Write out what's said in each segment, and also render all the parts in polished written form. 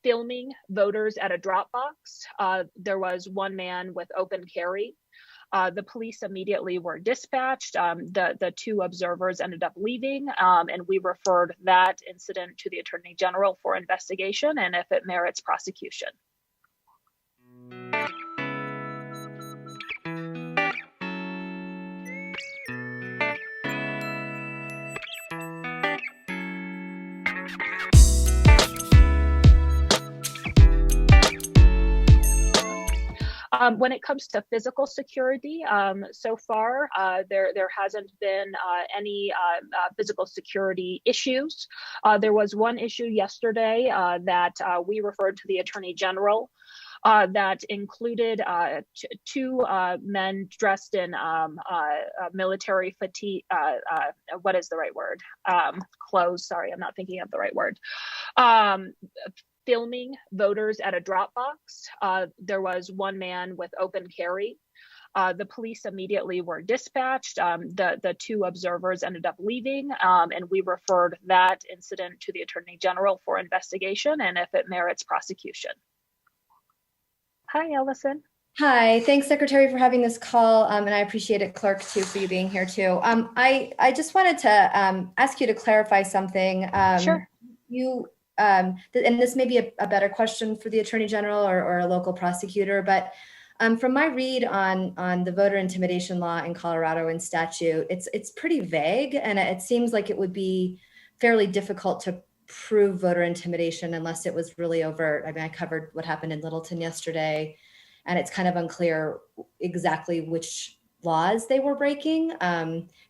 filming voters at a drop box. There was one man with open carry. The police immediately were dispatched. The two observers ended up leaving, and we referred that incident to the Attorney General for investigation and if it merits prosecution. When it comes to physical security, so far there hasn't been any physical security issues. There was one issue yesterday that we referred to the Attorney General that included two men dressed in military fatigue. What is the right word? Clothes. Sorry, I'm not thinking of the right word. Filming voters at a drop box. There was one man with open carry. The police immediately were dispatched. The two observers ended up leaving, and we referred that incident to the Attorney General for investigation and if it merits prosecution. Hi, Ellison. Hi, thanks, Secretary, for having this call, and I appreciate it, Clerk, too, for you being here, too. I just wanted to ask you to clarify something. Sure. And this may be a better question for the Attorney General or a local prosecutor, but from my read on the voter intimidation law in Colorado and statute, it's pretty vague, and it seems like it would be fairly difficult to prove voter intimidation unless it was really overt. I mean, I covered what happened in Littleton yesterday, and it's kind of unclear exactly which laws they were breaking,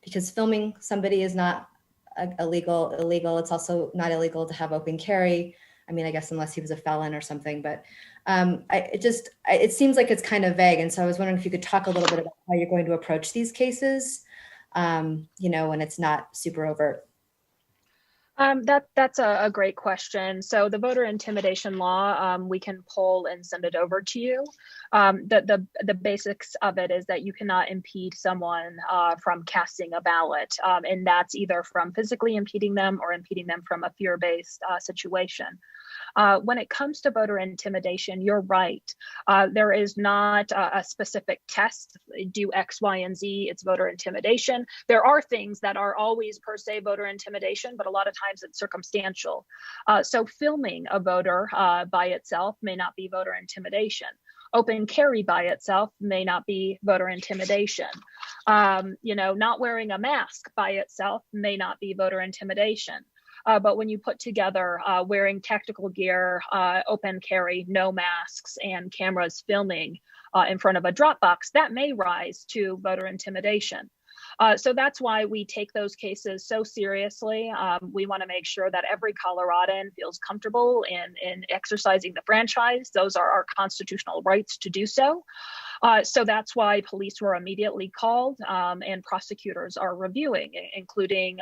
because filming somebody is not illegal. It's also not illegal to have open carry. I mean, I guess unless he was a felon or something, but it seems like it's kind of vague. And so I was wondering if you could talk a little bit about how you're going to approach these cases, when it's not super overt. That's a great question. So the voter intimidation law, we can pull and send it over to you. The basics of it is that you cannot impede someone from casting a ballot, and that's either from physically impeding them or impeding them from a fear-based situation. When it comes to voter intimidation, you're right. There is not a specific test, do X, Y, and Z, it's voter intimidation. There are things that are always per se voter intimidation, but a lot of times it's circumstantial. So filming a voter by itself may not be voter intimidation. Open carry by itself may not be voter intimidation. Not wearing a mask by itself may not be voter intimidation. But when you put together wearing tactical gear, open carry, no masks, and cameras filming in front of a drop box, that may rise to voter intimidation. So that's why we take those cases so seriously. We want to make sure that every Coloradan feels comfortable in exercising the franchise. Those are our constitutional rights to do so. So that's why police were immediately called, and prosecutors are reviewing, including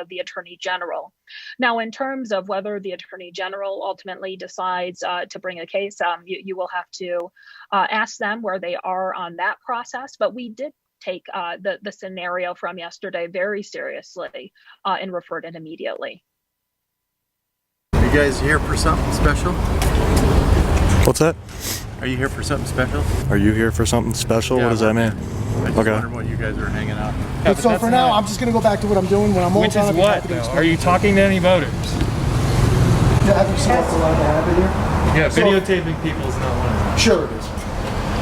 the Attorney General. Now, in terms of whether the Attorney General ultimately decides to bring a case, you will have to ask them where they are on that process. But we did take the scenario from yesterday very seriously and referred it immediately. Are you guys here for something special? What's that? Are you here for something special? Are you here for something special? Yeah, what does that mean? I just wondered what you guys are hanging out. Yeah, so for now, I'm just going to go back to what I'm doing. When I'm all done, Which is what? Are you talking to any voters? Yeah, have you seen what's allowed to happen here? Yeah, videotaping people is not one of them. Sure it is.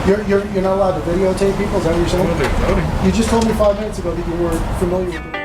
You're not allowed to videotape people? Is that what you're saying? Well, they're voting. You just told me 5 minutes ago that you were familiar with the